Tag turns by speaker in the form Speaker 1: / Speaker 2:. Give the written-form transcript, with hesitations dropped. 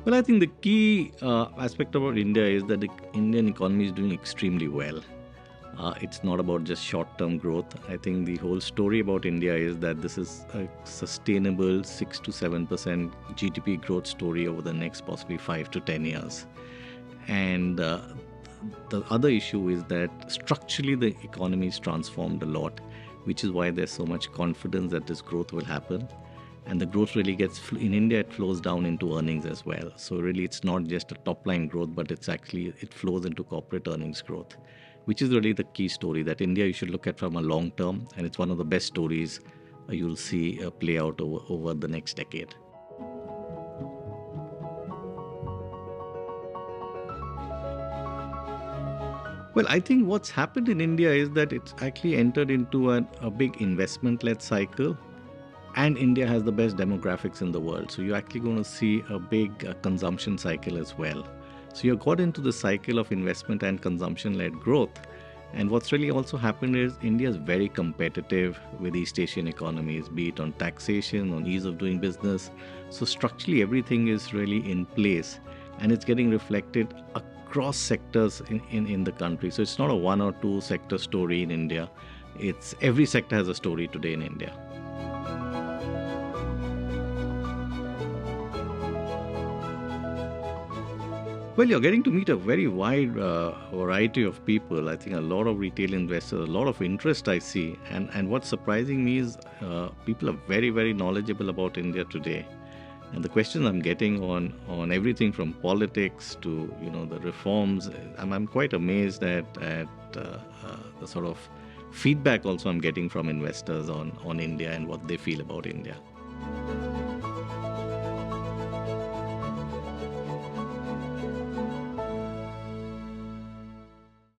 Speaker 1: Well, I think the key aspect about India is that the Indian economy is doing extremely well. It's not about just short term growth. I think the whole story about India is that this is a sustainable 6 to 7% GDP growth story over the next possibly 5 to 10 years. And the other issue is that structurally the economy is transformed a lot, which is why there's so much confidence that this growth will happen. And the growth really in India, it flows down into earnings as well. So really it's not just a top line growth, but it flows into corporate earnings growth, which is really the key story that India you should look at from a long term. And it's one of the best stories you'll see play out over the next decade. Well, I think what's happened in India is that it's actually entered into a big investment-led cycle. And India has the best demographics in the world. So you're actually going to see a big consumption cycle as well. So you've got into the cycle of investment and consumption-led growth. And what's really also happened is India is very competitive with East Asian economies, be it on taxation, on ease of doing business. So structurally, everything is really in place. And it's getting reflected across sectors in the country. So it's not a one or two sector story in India. It's every sector has a story today in India. Well, you're getting to meet a very wide variety of people. I think a lot of retail investors, a lot of interest I see. And what's surprising me is people are very, very knowledgeable about India today. And the questions I'm getting on everything from politics to the reforms, I'm quite amazed at the sort of feedback also I'm getting from investors on India and what they feel about India.